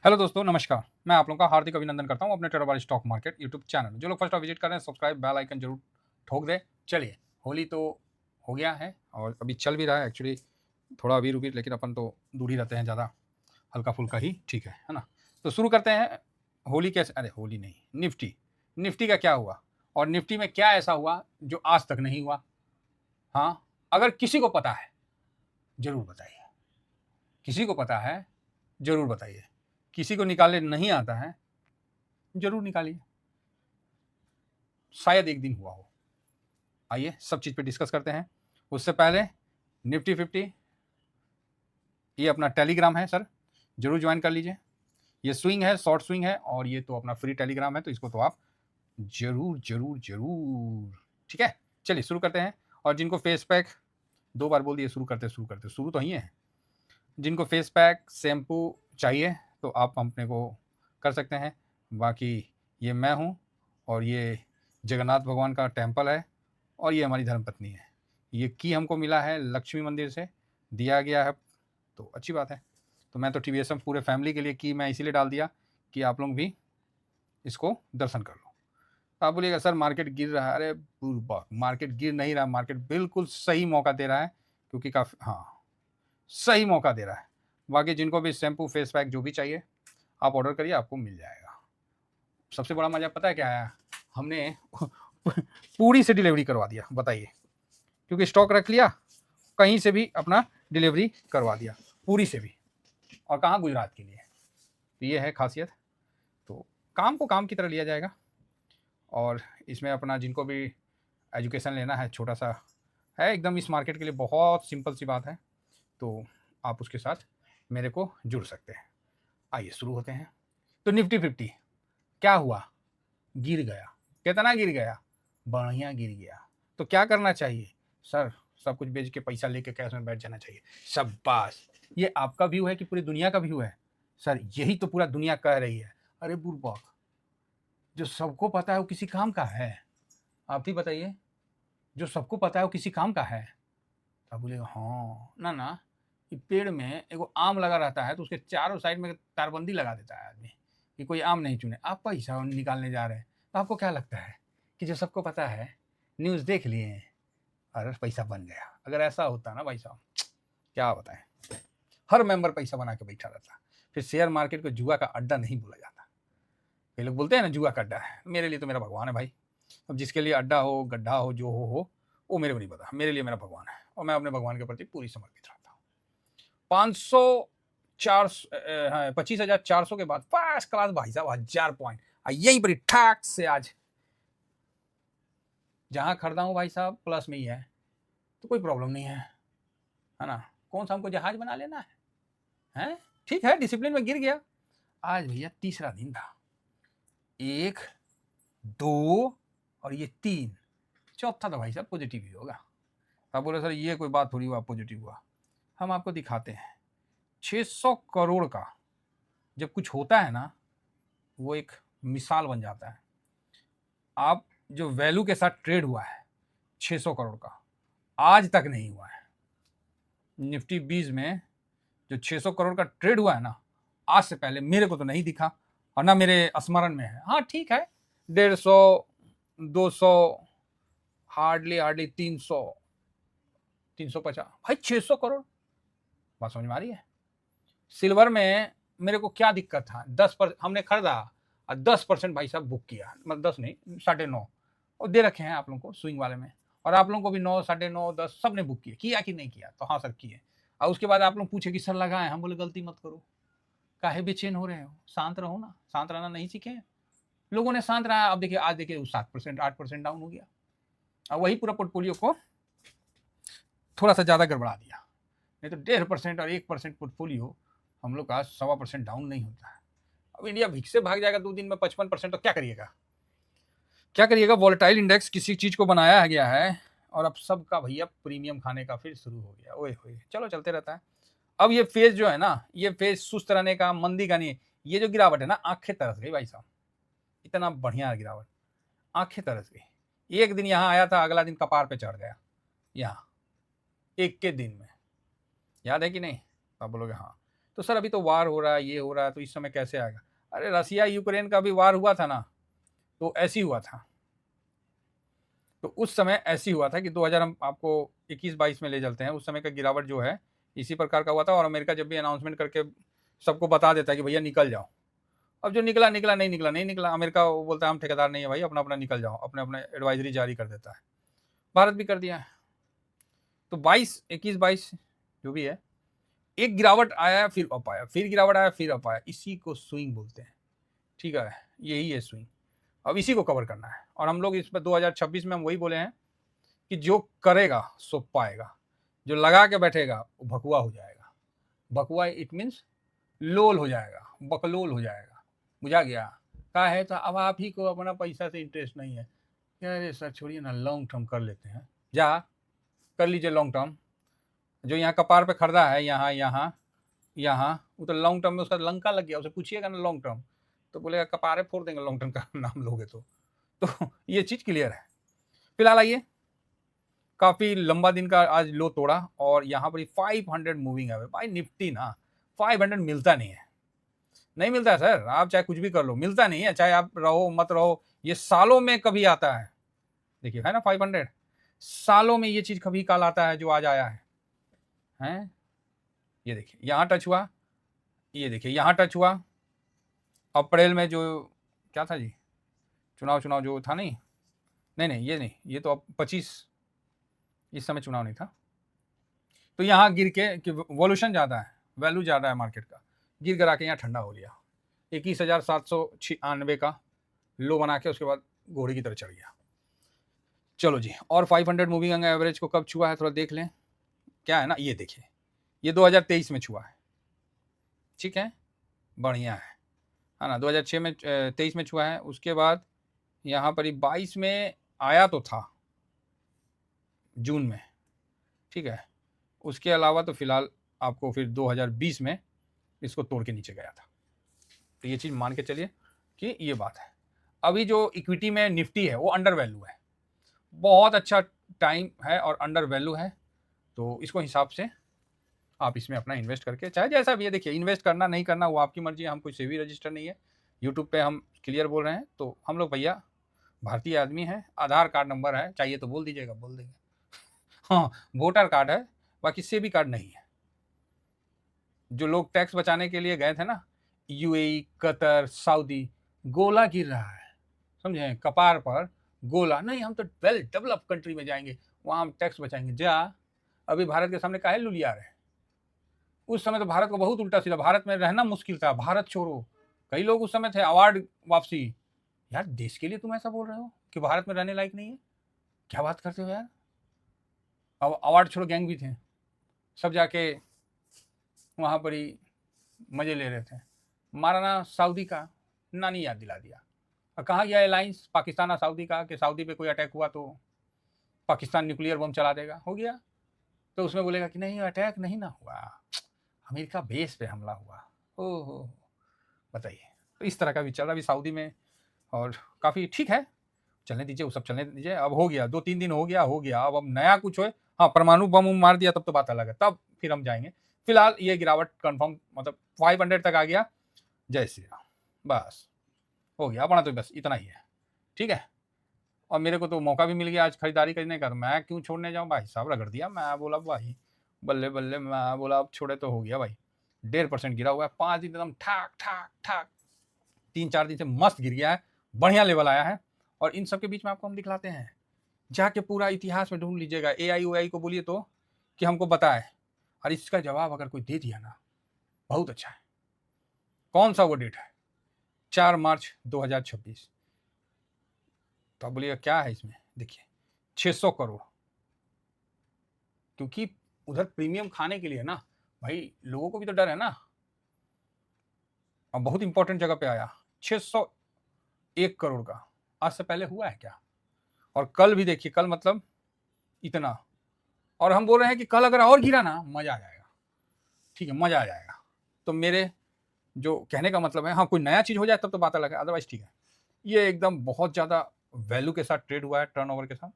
Hello दोस्तों, नमस्कार। मैं आप लोगों का हार्दिक अभिनंदन करता हूं अपने ट्रेडर वाली स्टॉक मार्केट यूट्यूब चैनल में। जो लोग फर्स्ट टाइम विजिट कर रहे हैं, सब्सक्राइब बेल आइकन जरूर ठोक दें। चलिए, होली तो हो गया है और अभी चल भी रहा है एक्चुअली, थोड़ा अबीर उबीर, लेकिन अपन तो दूर ही रहते हैं, ज़्यादा हल्का फुल्का ही ठीक है ना। तो शुरू करते हैं। होली कैसे, अरे होली नहीं, निफ्टी। निफ्टी का क्या हुआ और निफ्टी में क्या ऐसा हुआ जो आज तक नहीं हुआ? हाँ, अगर किसी को पता है जरूर बताइए। किसी को पता है जरूर बताइए। किसी को निकालने नहीं आता है, जरूर निकालिए। शायद एक दिन हुआ हो। आइए सब चीज़ पे डिस्कस करते हैं। उससे पहले निफ्टी 50 ये अपना टेलीग्राम है सर, जरूर ज्वाइन कर लीजिए। ये स्विंग है, शॉर्ट स्विंग है, और ये तो अपना फ्री टेलीग्राम है, तो इसको तो आप जरूर जरूर जरूर, ठीक है। चलिए शुरू करते हैं। और जिनको फेस पैक, 2 बार बोल दिए, शुरू करते शुरू तो ही है। जिनको फेस पैक शैम्पू चाहिए तो आप अपने को कर सकते हैं। बाकी ये मैं हूँ, और ये जगन्नाथ भगवान का टेम्पल है, और ये हमारी धर्मपत्नी है। ये की हमको मिला है लक्ष्मी मंदिर से, दिया गया है, तो अच्छी बात है। तो मैं तो टीवीएसएम पूरे फैमिली के लिए की मैं इसीलिए डाल दिया कि आप लोग भी इसको दर्शन कर लो। तो आप बोलिएगा सर मार्केट गिर रहा है, अरे बुर्बक, मार्केट गिर नहीं रहा, मार्केट बिल्कुल सही मौका दे रहा है, क्योंकि काफ़ी, हाँ, सही मौका दे रहा है। बाकी जिनको भी शैम्पू फेस पैक जो भी चाहिए आप ऑर्डर करिए, आपको मिल जाएगा। सबसे बड़ा मजा पता है क्या है? हमने पूरी से डिलीवरी करवा दिया, बताइए, क्योंकि स्टॉक रख लिया, कहीं से भी अपना डिलीवरी करवा दिया, पूरी से भी। और कहाँ, गुजरात के लिए। तो ये है खासियत। तो काम को काम की तरह लिया जाएगा। और इसमें अपना जिनको भी एजुकेशन लेना है, छोटा सा है एकदम, इस मार्केट के लिए बहुत सिंपल सी बात है, तो आप उसके साथ मेरे को जुड़ सकते हैं। आइए शुरू होते हैं। तो निफ्टी 50 क्या हुआ? गिर गया। कितना गिर गया? बढ़िया गिर गया। तो क्या करना चाहिए सर? सब कुछ बेच के पैसा लेके कैश में बैठ जाना चाहिए। शाबाश। ये आपका व्यू है कि पूरी दुनिया का व्यू है? सर यही तो पूरा दुनिया कह रही है। अरे बुर्बक, जो सबको पता है वो किसी काम का है? आप ही बताइए, जो सबको पता है वो किसी काम का है? आप बोलेगा हाँ ना ना, कि पेड़ में एगो आम लगा रहता है तो उसके चारों साइड में तारबंदी लगा देता है आदमी कि कोई आम नहीं चुने। आप पैसा निकालने जा रहे हैं, तो आपको क्या लगता है कि जो सबको पता है, न्यूज़ देख लिए हैं, अरे पैसा बन गया? अगर ऐसा होता ना भाई साहब, क्या बताएं, हर मेंबर पैसा बना के बैठा रहता। फिर शेयर मार्केट को जुआ का अड्डा नहीं बोला जाता। ये लोग बोलते हैं ना जुआ का अड्डा है, मेरे लिए तो मेरा भगवान है भाई। अब जिसके लिए अड्डा हो, गड्ढा हो, जो हो, वो मेरे को नहीं पता, मेरे लिए मेरा भगवान है, और मैं अपने भगवान के प्रति पूरी समर्पित रहता हूँ। 500 4 हाँ, 25,400 के बाद फर्स्ट क्लास भाई साहब, 1000 पॉइंट यहीं पर ठाक से आज जहां खरीदा हूं भाई साहब, प्लस में ही है, तो कोई प्रॉब्लम नहीं है ना। कौन सा हमको जहाज बना लेना है? ठीक है, डिसिप्लिन में गिर गया। आज भैया तीसरा दिन था, 1 2 और ये 3, चौथा तो भाई साहब पॉजिटिव ही होगा। आप बोले सर ये कोई बात थोड़ी हुआ पॉजिटिव हुआ। हम आपको दिखाते हैं। 600 करोड़ का जब कुछ होता है ना, वो एक मिसाल बन जाता है। आप जो वैल्यू के साथ ट्रेड हुआ है 600 करोड़ का, आज तक नहीं हुआ है। निफ्टी 20 में जो 600 करोड़ का ट्रेड हुआ है ना, आज से पहले मेरे को तो नहीं दिखा, और ना मेरे स्मरण में है। हाँ ठीक है, 150 200, हार्डली हार्डली 300 350, भाई 600 करोड़, बात समझ में आ रही है? सिल्वर में मेरे को क्या दिक्कत था, 10% हमने खरीदा और 10% भाई साहब बुक किया, मतलब 10 नहीं, 9.5, और दे रखे हैं आप लोगों को स्विंग वाले में, और आप लोगों को भी 9, 9.5, 10 सब ने बुक किया। किया कि नहीं किया? तो हाँ सर किए। और उसके बाद आप लोग पूछे कि सर लगाए, हम बोले गलती मत करो, काहे बेचैन हो रहे हो, शांत रहो ना। शांत रहना नहीं सीखे लोगों ने, शांत रहा। अब देखिए आज देखिए 7% 8% डाउन हो गया, और वही पूरा पोर्टफोलियो को थोड़ा सा ज़्यादा गड़बड़ा दिया। नहीं तो 1.5% और 1% पोर्टफोलियो हम लोग का 1.25% डाउन नहीं होता है। अब इंडिया भिक से भाग जाएगा 2 दिन में 55%, तो क्या करिएगा? क्या करिएगा? वॉलेटाइल इंडेक्स किसी चीज को बनाया गया है, और अब सबका भैया प्रीमियम खाने का फिर शुरू हो गया। ओए होए, चलो चलते रहता है। अब ये फेज जो है ना, ये फेज सुस्त रहने का, मंदी का नहीं है। ये जो गिरावट है ना, आंखें तरस गई भाई साहब, इतना बढ़िया गिरावट, आंखें तरस गई। एक दिन यहाँ आया था, अगला दिन कपार पे चढ़ गया, यहाँ एक के दिन में। याद है कि नहीं? आप बोलोगे हाँ। तो सर अभी तो वार हो रहा है, ये हो रहा है, तो इस समय कैसे आएगा? अरे रसिया यूक्रेन का भी वार हुआ था ना, तो ऐसे ही हुआ था। तो उस समय ऐसे ही हुआ था कि 2000 हम आपको 21-22 में ले चलते हैं, उस समय का गिरावट जो है इसी प्रकार का हुआ था। और अमेरिका जब भी अनाउंसमेंट करके सबको बता देता है कि भैया निकल जाओ, अब जो निकला निकला, नहीं निकला नहीं निकला, अमेरिका वो बोलता है हम ठेकेदार नहीं है भाई, अपना अपना निकल जाओ, अपने अपने एडवाइजरी जारी कर देता है। भारत भी कर दिया है। तो 21-22 जो भी है, एक गिरावट आया फिर अप आया, फिर गिरावट आया फिर अप आया, इसी को स्विंग बोलते हैं। ठीक है, यही है स्विंग। अब इसी को कवर करना है और हम लोग इस पर 2026 में हम वही बोले हैं कि जो करेगा सो पाएगा, जो लगा के बैठेगा वो भकुआ हो जाएगा। भकुआ इट मीन्स लोल हो जाएगा, बकलोल हो जाएगा। बुझा गया? क्या है तो अब आप ही को अपना पैसा से इंटरेस्ट नहीं है, अरे सर छोड़िए ना, लॉन्ग टर्म कर लेते हैं। जा कर लीजिए लॉन्ग टर्म। जो यहाँ कपार पे खरीदा है, यहाँ यहाँ यहाँ, वो तो लॉन्ग टर्म में उसका लंका लग गया। उसे पूछिएगा ना लॉन्ग टर्म, तो बोलेगा कपारे फोड़ देंगे लॉन्ग टर्म का नाम लोगे तो ये चीज़ क्लियर है। फिलहाल आइए, काफ़ी लंबा दिन का आज लो तोड़ा और यहाँ पर 500 मूविंग है भाई। निफ्टी ना 500 मिलता नहीं है, नहीं मिलता है सर। आप चाहे कुछ भी कर लो, मिलता नहीं है, चाहे आप रहो मत रहो। ये सालों में कभी आता है, देखिए है ना 500, सालों में ये चीज़ कभी काल आता है जो आज आया है। हैं, ये देखिए यहाँ टच हुआ, ये देखिए यहाँ टच हुआ। अप्रैल में जो क्या था जी, चुनाव जो था, नहीं ये नहीं, ये तो अब 25, इस समय चुनाव नहीं था। तो यहाँ गिर के वॉल्यूशन ज़्यादा है, वैल्यू ज़्यादा है मार्केट का, गिर गिरा के यहाँ ठंडा हो लिया। 21,796 का लो बना के उसके बाद घोड़े की तरह चढ़ गया। चलो जी, और 500 मूविंग एवरेज को कब छुआ है थोड़ा देख लें। क्या है ना, ये देखिए, ये 2023 में छुआ है। ठीक है, बढ़िया है ना। 2006 में 23 में छुआ है। उसके बाद यहाँ पर 22 में आया तो था जून में। ठीक है, उसके अलावा तो फिलहाल आपको फिर 2020 में इसको तोड़ के नीचे गया था। तो ये चीज़ मान के चलिए कि ये बात है। अभी जो इक्विटी में निफ्टी है वो अंडर वैल्यू है, बहुत अच्छा टाइम है और अंडर वैल्यू है। तो इसको हिसाब से आप इसमें अपना इन्वेस्ट करके, चाहे जैसा भी है, देखिए इन्वेस्ट करना नहीं करना वो आपकी मर्जी है। हम कोई सेबी रजिस्टर नहीं है, यूट्यूब पे हम क्लियर बोल रहे हैं। तो हम लोग भैया भारतीय आदमी है, आधार कार्ड नंबर है, चाहिए तो बोल दीजिएगा, बोल देंगे। हाँ, वोटर कार्ड है, बाकी सेबी कार्ड नहीं है। जो लोग टैक्स बचाने के लिए गए थे ना, यूएई, कतर, सऊदी, गोला गिर रहा है, समझे, कपार पर गोला। नहीं हम तो वेल डेवलप कंट्री में जाएंगे, वहाँ हम टैक्स बचाएंगे। जा, अभी भारत के सामने काहे लुलिया रहे? उस समय तो भारत को बहुत उल्टा सीधा, भारत में रहना मुश्किल था, भारत छोड़ो, कई लोग उस समय थे, अवार्ड वापसी। यार देश के लिए तुम ऐसा बोल रहे हो कि भारत में रहने लायक नहीं है? क्या बात करते हो यार? अब अवार्ड छोड़ो, गैंग भी थे, सब जाके वहाँ पर ही मजे ले रहे थे। माराना सऊदी का नानी याद दिला दिया। और कहाँ गया अलायंस पाकिस्तान और सऊदी का, कि सऊदी पे कोई अटैक हुआ तो पाकिस्तान न्यूक्लियर बम चला देगा, हो गया। तो उसमें बोलेगा कि नहीं अटैक नहीं ना हुआ, अमेरिका बेस पे हमला हुआ। ओहो, बताइए। तो इस तरह का भी चल रहा अभी सऊदी में, और काफ़ी ठीक है, चलने दीजिए, वो सब चलने दीजिए। अब हो गया, 2-3 दिन हो गया। अब नया कुछ हो, हाँ परमाणु बम मार दिया तब तो बात अलग है, तब फिर हम जाएंगे। फिलहाल ये गिरावट कंफर्म, मतलब 500 तक आ गया। जय श्री राम, बस हो गया अपना, तो बस इतना ही है। ठीक है, और मेरे को तो मौका भी मिल गया आज खरीदारी करने का, मैं क्यों छोड़ने जाऊँ भाई साहब, रगड़ दिया। मैं बोला भाई बल्ले बल्ले, मैं बोला अब छोड़े तो हो गया भाई। 1.5% गिरा हुआ है, 5 दिन एकदम ठाक ठाक ठाक, 3-4 दिन से मस्त गिर गया है, बढ़िया लेवल आया है। और इन सब के बीच में आपको हम दिखलाते हैं, जाके पूरा इतिहास में ढूंढ लीजिएगा। AI को बोलिए तो कि हमको बताए, और इसका जवाब अगर कोई दे दिया ना, बहुत अच्छा है। कौन सा वो डेट है? 4 मार्च 2026। तो आप बोलिएगा क्या है इसमें? देखिए 600 करोड़, क्योंकि उधर प्रीमियम खाने के लिए ना भाई, लोगों को भी तो डर है ना। और बहुत इंपॉर्टेंट जगह पे आया, 601 करोड़ का। आज से पहले हुआ है क्या? और कल भी देखिए, कल मतलब इतना। और हम बोल रहे हैं कि कल अगर और गिरा ना, मजा आ जाएगा। ठीक है, मजा आ जाएगा। तो मेरे जो कहने का मतलब है, हाँ कोई नया चीज हो जाए तब तो बात अलग है, अदरवाइज ठीक है। ये एकदम बहुत ज्यादा वैल्यू के साथ ट्रेड हुआ है, टर्नओवर के साथ।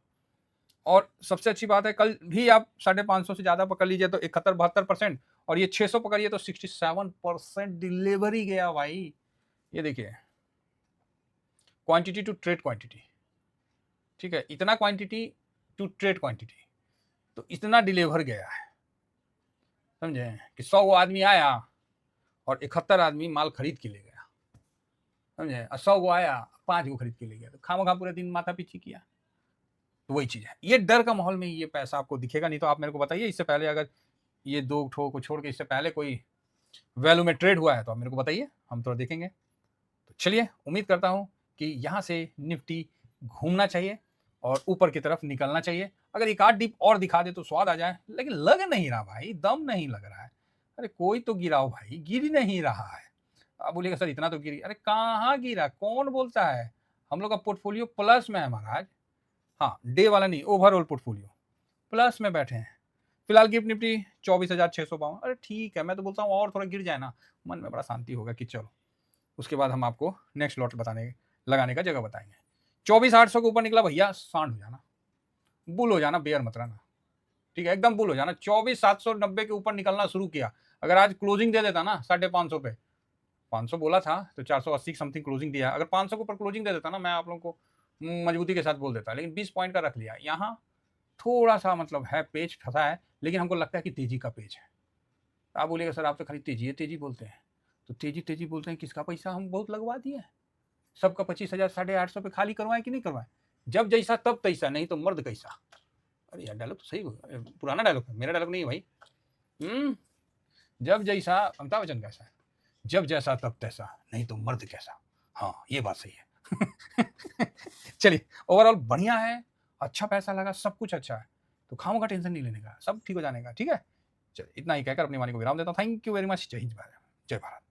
और सबसे अच्छी बात है, कल भी आप 550 से ज्यादा पकड़ लीजिए तो 71-72%, और ये 600 पकड़िए तो 67% डिलीवरी गया भाई। ये देखिए क्वांटिटी टू ट्रेड क्वांटिटी, ठीक है, इतना क्वांटिटी टू ट्रेड क्वांटिटी, तो इतना डिलीवर गया है, समझे, कि 100 आदमी आया और 71 आदमी माल खरीद के ले गया, समझे, 100 आया 5 खरीद के ले गया, तो खामखा पूरे दिन माथा पीछी किया। तो वही चीज है, ये डर का माहौल में ये पैसा आपको दिखेगा। नहीं तो आप मेरे को बताइए, इससे पहले अगर ये 2 ठो को छोड़ के इससे पहले कोई वैल्यू में ट्रेड हुआ है तो आप मेरे को बताइए, हम थोड़ा देखेंगे। तो चलिए, उम्मीद करता हूं कि यहाँ से निफ्टी घूमना चाहिए और ऊपर की तरफ निकलना चाहिए। अगर एक आध डिप और दिखा दे तो स्वाद आ जाए, लेकिन लग नहीं रहा भाई, दम नहीं लग रहा है। अरे कोई तो गिराओ भाई, गिर ही नहीं रहा है। आप बोलिएगा सर इतना तो गिरी, अरे कहाँ गिरा, कौन बोलता है? हम लोग का पोर्टफोलियो प्लस में है महाराज। हाँ, डे वाला नहीं, ओवरऑल पोर्टफोलियो प्लस में बैठे हैं। फिलहाल गिफ्ट निफ्टी 24,652। अरे ठीक है, मैं तो बोलता हूँ और थोड़ा गिर जाए ना, मन में बड़ा शांति होगा कि चलो उसके बाद हम आपको नेक्स्ट लॉट लगाने का जगह बताएंगे। 24,800 के ऊपर निकला भैया, सांड हो जाना, बुल हो जाना, बेयर मत रहना, ठीक है, एकदम बुल हो जाना। 24,790 के ऊपर निकलना शुरू किया, अगर आज क्लोजिंग दे देता ना 550 पे, 500 बोला था तो 480 समथिंग क्लोजिंग दिया, अगर 500 के ऊपर क्लोजिंग दे देता ना, मैं आप लोगों को मजबूती के साथ बोल देता, लेकिन 20 पॉइंट का रख लिया। यहाँ थोड़ा सा मतलब है, पेज फंसा है, लेकिन हमको लगता है कि तेजी का पेज है। आप बोलिएगा सर आप तो खाली तेजी है तेजी बोलते हैं, तो तेजी तेजी बोलते हैं, किसका पैसा हम बहुत लगवा दिए, सबका 25,000 850 पे खाली करवाएं कि नहीं करवाएं? जब जैसा तब तैसा, नहीं तो मर्द कैसा। अरे यार डायलॉग तो सही, पुराना डायलॉग है, मेरा डायलॉग नहीं है भाई। जब जैसा, अमिताभ बच्चन कैसा है, जब जैसा तब तैसा, नहीं तो मर्द कैसा। हाँ, ये बात सही है। चलिए, ओवरऑल बढ़िया है, अच्छा पैसा लगा, सब कुछ अच्छा है, तो खामों का टेंशन नहीं लेने का, सब ठीक हो जाने का, ठीक है। चलिए, इतना ही कहकर अपनी वाणी को विराम देता हूँ। Thank you very much. जय हिंद, जय भारत।